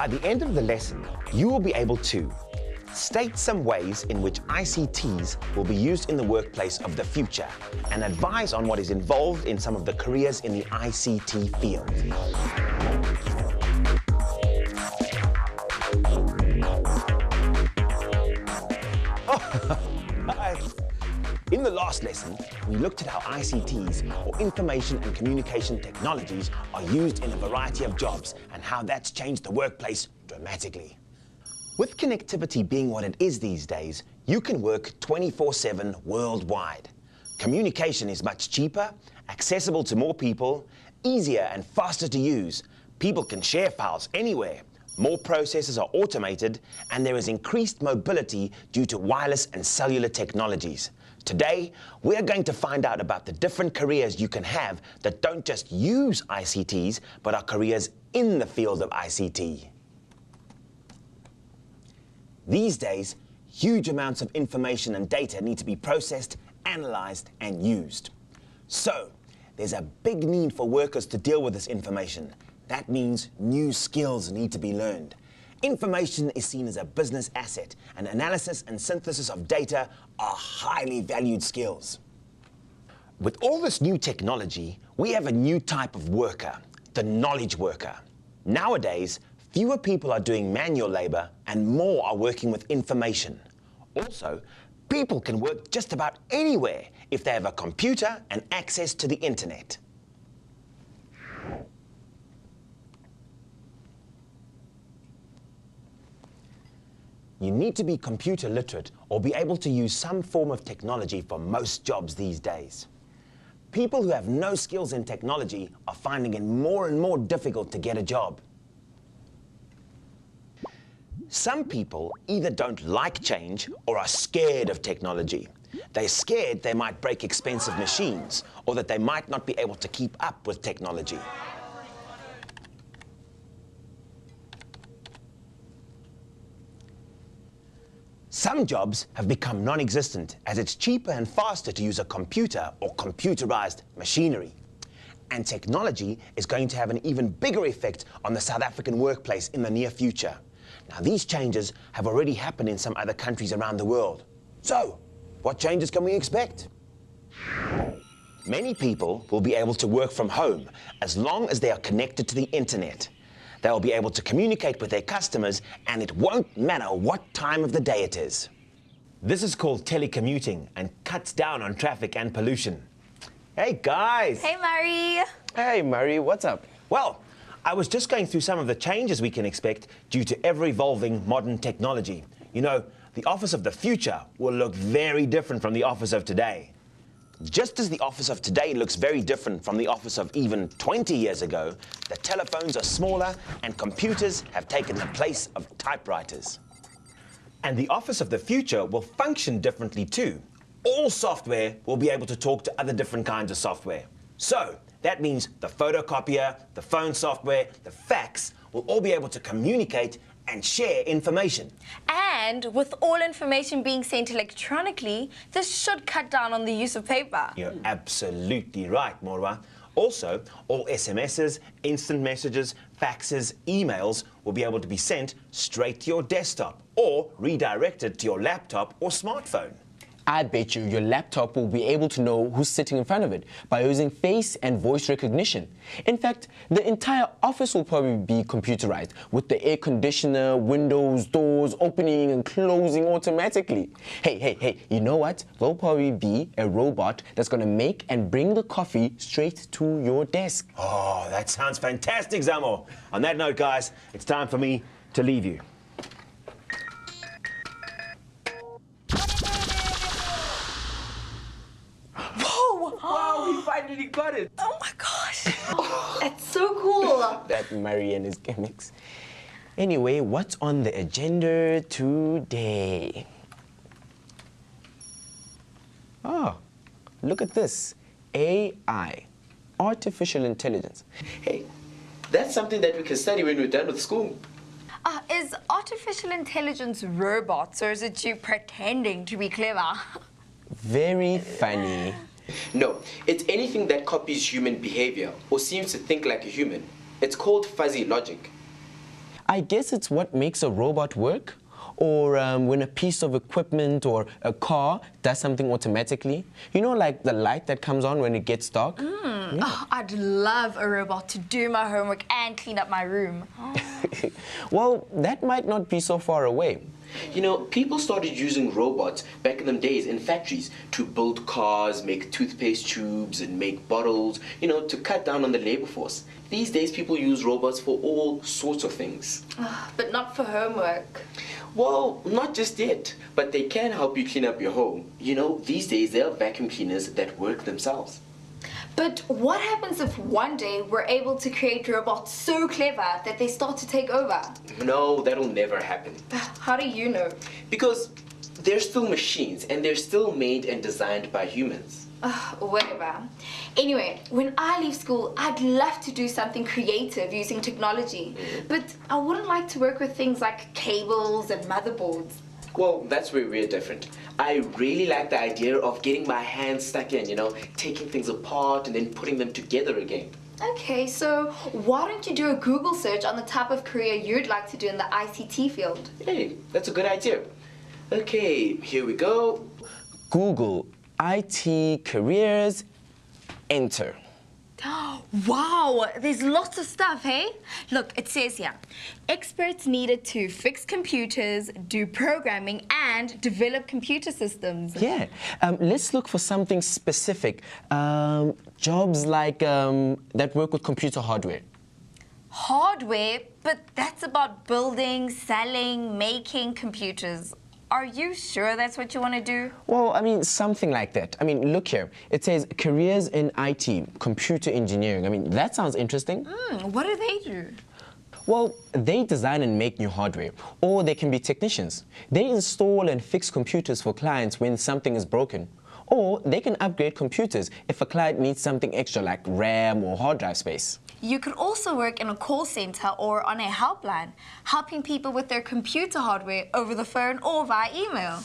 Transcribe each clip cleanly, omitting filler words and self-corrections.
By the end of the lesson, you will be able to state some ways in which ICTs will be used in the workplace of the future and advise on what is involved in some of the careers in the ICT field. In the last lesson, we looked at how ICTs, or information and communication technologies, are used in a variety of jobs and how that's changed the workplace dramatically. With connectivity being what it is these days, you can work 24/7 worldwide. Communication is much cheaper, accessible to more people, easier and faster to use. People can share files anywhere. More processes are automated, and there is increased mobility due to wireless and cellular technologies. Today, we are going to find out about the different careers you can have that don't just use ICTs, but are careers in the field of ICT. These days, huge amounts of information and data need to be processed, analyzed, and used. So, there's a big need for workers to deal with this information. That means new skills need to be learned. Information is seen as a business asset, and analysis and synthesis of data are highly valued skills. With all this new technology, we have a new type of worker, the knowledge worker. Nowadays, fewer people are doing manual labor and more are working with information. Also, people can work just about anywhere if they have a computer and access to the internet. You need to be computer literate or be able to use some form of technology for most jobs these days. People who have no skills in technology are finding it more and more difficult to get a job. Some people either don't like change or are scared of technology. They're scared they might break expensive machines or that they might not be able to keep up with technology. Some jobs have become non-existent as it's cheaper and faster to use a computer or computerized machinery. And technology is going to have an even bigger effect on the South African workplace in the near future. Now, these changes have already happened in some other countries around the world. So, what changes can we expect? Many people will be able to work from home as long as they are connected to the internet. They will be able to communicate with their customers, and it won't matter what time of the day it is. This is called telecommuting and cuts down on traffic and pollution. Hey guys! Hey Murray! Hey Murray, what's up? Well, I was just going through some of the changes we can expect due to ever-evolving modern technology. You know, the office of the future will look very different from the office of today. Just as the office of today looks very different from the office of even 20 years ago, the telephones are smaller and computers have taken the place of typewriters. And the office of the future will function differently too. All software will be able to talk to other different kinds of software. So, that means the photocopier, the phone software, the fax will all be able to communicate and share information. And with all information being sent electronically, this should cut down on the use of paper. You're absolutely right, Morwa. Also, all SMSs, instant messages, faxes, emails will be able to be sent straight to your desktop or redirected to your laptop or smartphone. I bet you your laptop will be able to know who's sitting in front of it by using face and voice recognition. In fact, the entire office will probably be computerized with the air conditioner, windows, doors opening and closing automatically. Hey, you know what? There'll probably be a robot that's going to make and bring the coffee straight to your desk. Oh, that sounds fantastic, Zamo. On that note, guys, it's time for me to leave you. Wow, we finally got it! Oh my gosh! That's so cool! That Murray and his gimmicks. Anyway, what's on the agenda today? Oh, look at this. AI, artificial intelligence. Hey, that's something that we can study when we're done with school. Is artificial intelligence robots, or is it you pretending to be clever? Very funny. No, it's anything that copies human behavior or seems to think like a human. It's called fuzzy logic. I guess it's what makes a robot work. Or when a piece of equipment or a car does something automatically. You know, like the light that comes on when it gets dark? Yeah. Oh, I'd love a robot to do my homework and clean up my room. Well, that might not be so far away. You know, people started using robots back in them days in factories to build cars, make toothpaste tubes, and make bottles, you know, to cut down on the labor force. These days, people use robots for all sorts of things. But not for homework. Well, not just yet, but they can help you clean up your home. You know, these days there are vacuum cleaners that work themselves. But what happens if one day we're able to create robots so clever that they start to take over? No, that'll never happen. How do you know? Because they're still machines and they're still made and designed by humans. Whatever. Anyway, when I leave school, I'd love to do something creative using technology. But I wouldn't like to work with things like cables and motherboards. Well, that's where we're different. I really like the idea of getting my hands stuck in, you know, taking things apart and then putting them together again. Okay, so why don't you do a Google search on the type of career you'd like to do in the ICT field? Hey, that's a good idea. Okay, here we go. Google IT careers, enter. Wow, there's lots of stuff, hey? Look, it says here, experts needed to fix computers, do programming, and develop computer systems. Yeah, let's look for something specific. Jobs like that work with computer hardware. Hardware? But that's about building, selling, making computers. Are you sure that's what you want to do? Well, I mean, something like that. I mean, look here. It says careers in IT, computer engineering. I mean, that sounds interesting. What do they do? Well, they design and make new hardware, or they can be technicians. They install and fix computers for clients when something is broken. Or they can upgrade computers if a client needs something extra like RAM or hard drive space. You could also work in a call center or on a helpline, helping people with their computer hardware over the phone or via email.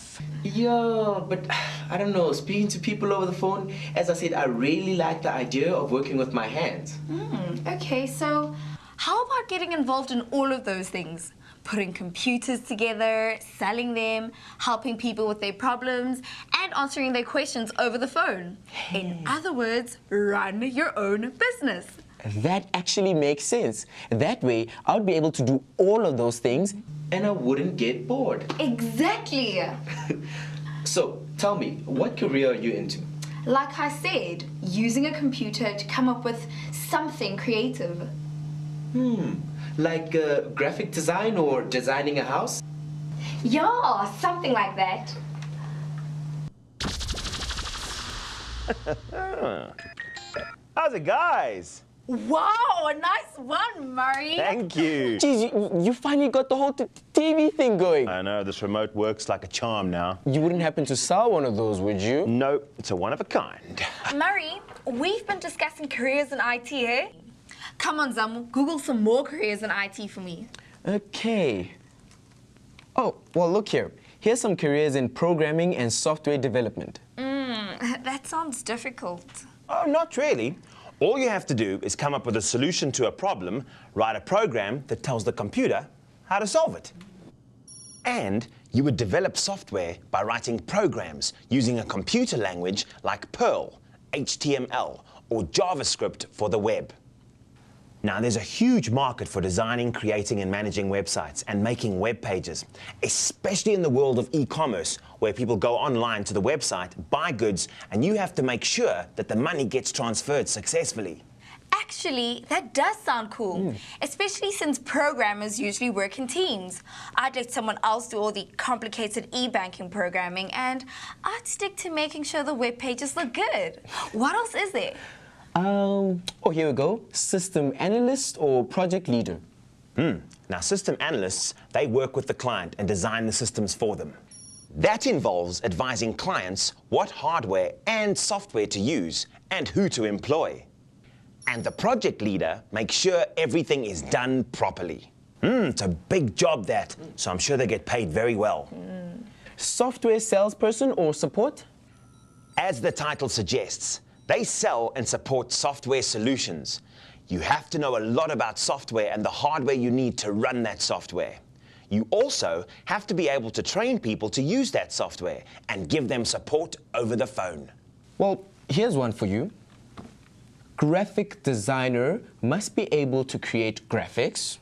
Yeah, but I don't know, speaking to people over the phone, as I said, I really like the idea of working with my hands. Okay, so how about getting involved in all of those things? Putting computers together, selling them, helping people with their problems, and answering their questions over the phone. In other words, run your own business. That actually makes sense. That way, I would be able to do all of those things. And I wouldn't get bored. Exactly. So, tell me, what career are you into? Like I said, using a computer to come up with something creative. Like graphic design or designing a house? Yeah, something like that. How's it, guys? Wow, a nice one, Murray. Thank you. Geez, you finally got the whole TV thing going. I know, this remote works like a charm now. You wouldn't happen to sell one of those, would you? No, it's a one of a kind. Murray, we've been discussing careers in IT, eh? Come on, Zamu, Google some more careers in IT for me. Okay. Oh, well, look here. Here's some careers in programming and software development. That sounds difficult. Oh, not really. All you have to do is come up with a solution to a problem, write a program that tells the computer how to solve it. And you would develop software by writing programs using a computer language like Perl, HTML, or JavaScript for the web. Now, there's a huge market for designing, creating, and managing websites and making web pages, especially in the world of e-commerce, where people go online to the website, buy goods, and you have to make sure that the money gets transferred successfully. Actually, that does sound cool, especially since programmers usually work in teams. I'd let someone else do all the complicated e-banking programming, and I'd stick to making sure the web pages look good. What else is there? Oh, here we go. System analyst or project leader. Now, system analysts, they work with the client and design the systems for them. That involves advising clients what hardware and software to use and who to employ. And the project leader makes sure everything is done properly. It's a big job, that, so I'm sure they get paid very well. Software salesperson or support? As the title suggests, they sell and support software solutions. You have to know a lot about software and the hardware you need to run that software. You also have to be able to train people to use that software and give them support over the phone. Well, here's one for you. Graphic designer must be able to create graphics,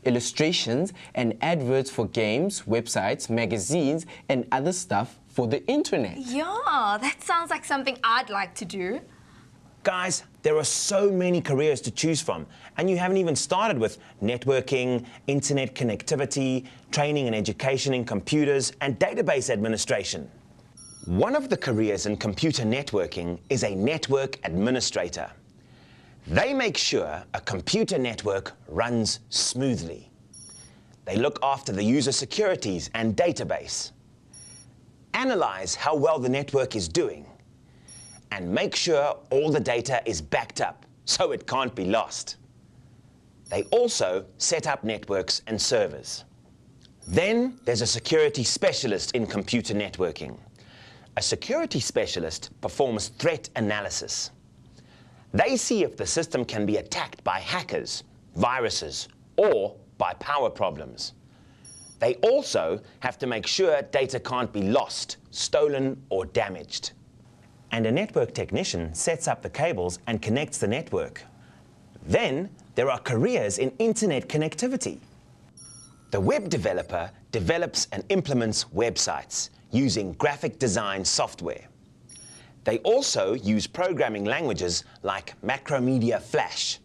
illustrations, and adverts for games, websites, magazines, and other stuff for the internet. Yeah, that sounds like something I'd like to do. Guys, there are so many careers to choose from, and you haven't even started with networking, internet connectivity, training and education in computers, and database administration. One of the careers in computer networking is a network administrator. They make sure a computer network runs smoothly. They look after the user securities and database, analyze how well the network is doing, and make sure all the data is backed up so it can't be lost. They also set up networks and servers. Then there's a security specialist in computer networking. A security specialist performs threat analysis. They see if the system can be attacked by hackers, viruses, or by power problems. They also have to make sure data can't be lost, stolen, or damaged. And a network technician sets up the cables and connects the network. Then there are careers in internet connectivity. The web developer develops and implements websites using graphic design software. They also use programming languages like Macromedia Flash,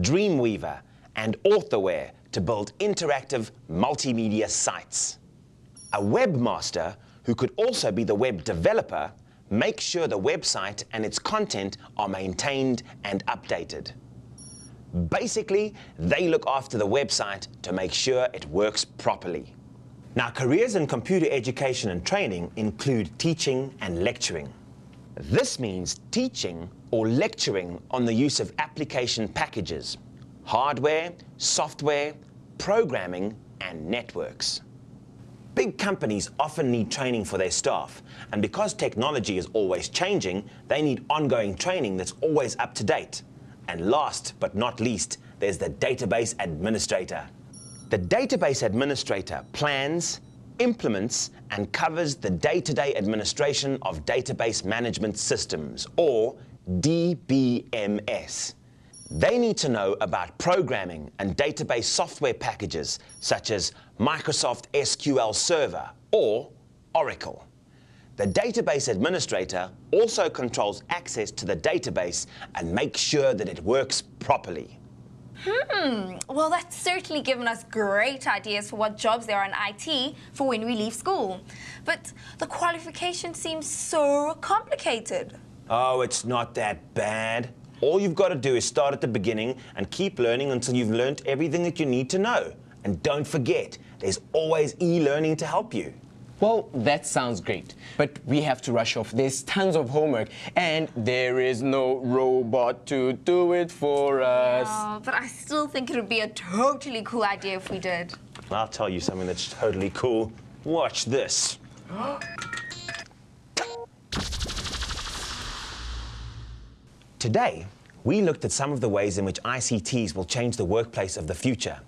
Dreamweaver, and Authorware to build interactive multimedia sites. A webmaster, who could also be the web developer, makes sure the website and its content are maintained and updated. Basically, they look after the website to make sure it works properly. Now, careers in computer education and training include teaching and lecturing. This means teaching or lecturing on the use of application packages, hardware, software, programming, and networks. Big companies often need training for their staff, and because technology is always changing, they need ongoing training that's always up to date. And last but not least, there's the database administrator. The database administrator plans, implements, and covers the day-to-day administration of database management systems, or DBMS. They need to know about programming and database software packages such as Microsoft SQL Server or Oracle. The database administrator also controls access to the database and makes sure that it works properly. Well, that's certainly given us great ideas for what jobs there are in IT for when we leave school. But the qualification seems so complicated. Oh, it's not that bad. All you've got to do is start at the beginning and keep learning until you've learned everything that you need to know. And don't forget, there's always e-learning to help you. Well, that sounds great, but we have to rush off. There's tons of homework, and there is no robot to do it for us. Oh, but I still think it would be a totally cool idea if we did. I'll tell you something that's totally cool. Watch this. Today, we looked at some of the ways in which ICTs will change the workplace of the future.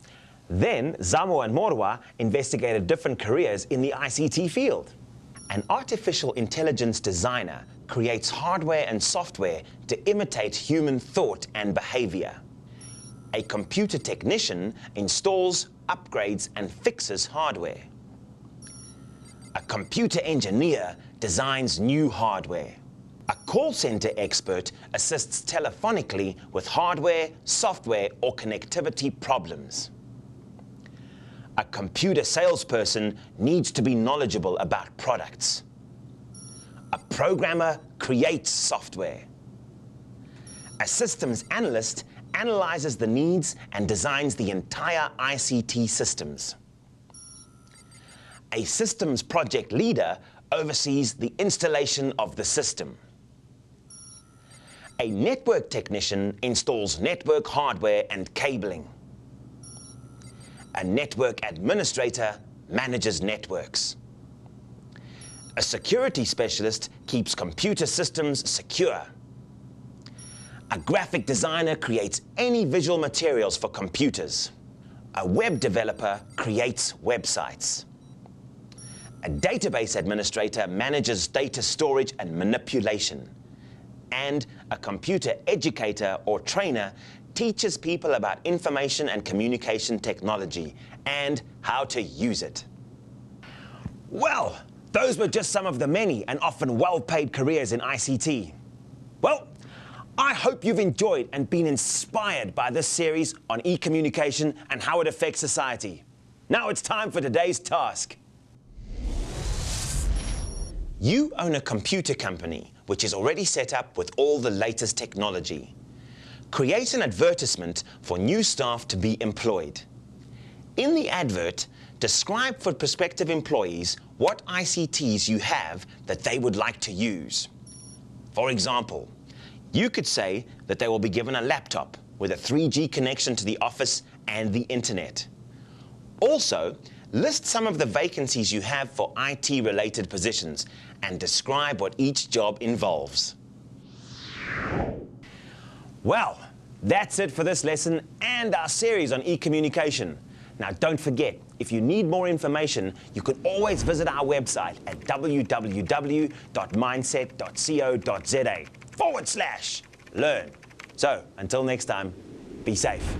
Then, Zamo and Morwa investigated different careers in the ICT field. An artificial intelligence designer creates hardware and software to imitate human thought and behavior. A computer technician installs, upgrades, and fixes hardware. A computer engineer designs new hardware. A call center expert assists telephonically with hardware, software, or connectivity problems. A computer salesperson needs to be knowledgeable about products. A programmer creates software. A systems analyst analyzes the needs and designs the entire ICT systems. A systems project leader oversees the installation of the system. A network technician installs network hardware and cabling. A network administrator manages networks. A security specialist keeps computer systems secure. A graphic designer creates any visual materials for computers. A web developer creates websites. A database administrator manages data storage and manipulation. And a computer educator or trainer teaches people about information and communication technology and how to use it. Well, those were just some of the many and often well-paid careers in ICT. Well, I hope you've enjoyed and been inspired by this series on e-communication and how it affects society. Now it's time for today's task. You own a computer company which is already set up with all the latest technology. Create an advertisement for new staff to be employed. In the advert, describe for prospective employees what ICTs you have that they would like to use. For example, you could say that they will be given a laptop with a 3G connection to the office and the internet. Also, list some of the vacancies you have for IT-related positions and describe what each job involves. Well, that's it for this lesson and our series on e-communication. Now, don't forget, if you need more information, you can always visit our website at www.mindset.co.za/learn. So, until next time, be safe.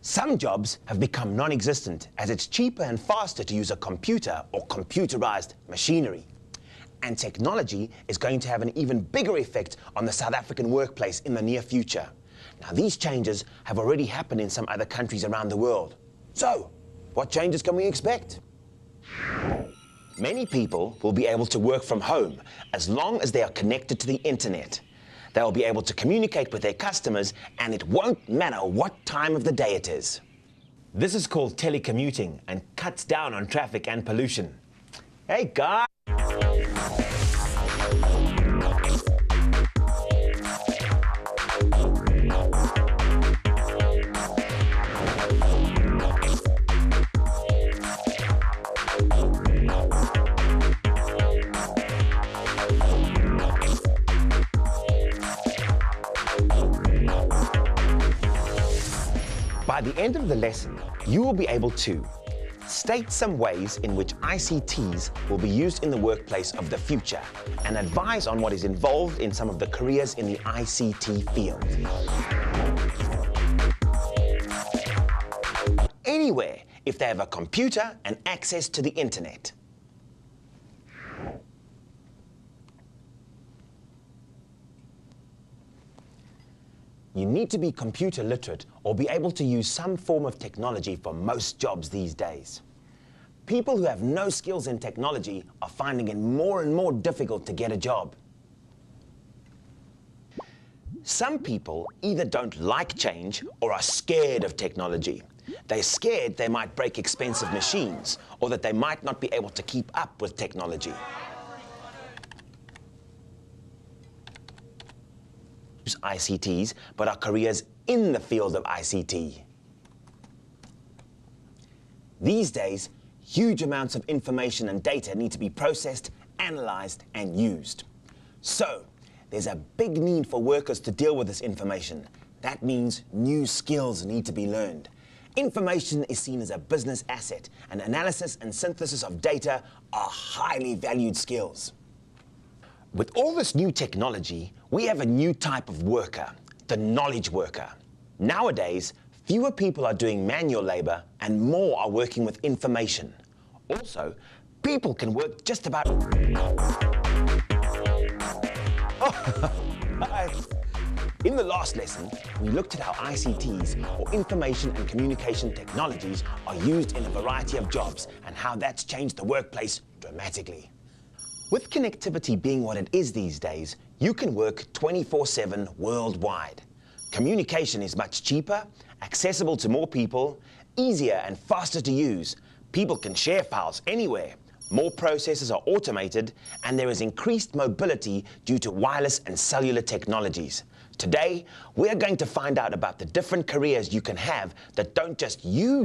Some jobs have become non-existent as it's cheaper and faster to use a computer or computerized machinery. And technology is going to have an even bigger effect on the South African workplace in the near future. Now, these changes have already happened in some other countries around the world. So, what changes can we expect? Many people will be able to work from home as long as they are connected to the internet. They will be able to communicate with their customers, and it won't matter what time of the day it is. This is called telecommuting and cuts down on traffic and pollution. Hey guys! By the end of the lesson, you will be able to state some ways in which ICTs will be used in the workplace of the future and advise on what is involved in some of the careers in the ICT field. Anywhere if they have a computer and access to the internet. You need to be computer literate or be able to use some form of technology for most jobs these days. People who have no skills in technology are finding it more and more difficult to get a job. Some people either don't like change or are scared of technology. They're scared they might break expensive machines or that they might not be able to keep up with technology. ICTs, but are careers in the field of ICT. These days, huge amounts of information and data need to be processed, analyzed, and used. So, there's a big need for workers to deal with this information. That means new skills need to be learned. Information is seen as a business asset, and analysis and synthesis of data are highly valued skills. With all this new technology, we have a new type of worker, the knowledge worker. Nowadays, fewer people are doing manual labor and more are working with information. Also, people can work just about... In the last lesson, we looked at how ICTs, or information and communication technologies, are used in a variety of jobs and how that's changed the workplace dramatically. With connectivity being what it is these days, you can work 24/7 worldwide. Communication is much cheaper, accessible to more people, easier and faster to use. People can share files anywhere. More processes are automated, and there is increased mobility due to wireless and cellular technologies. Today, we're going to find out about the different careers you can have that don't just use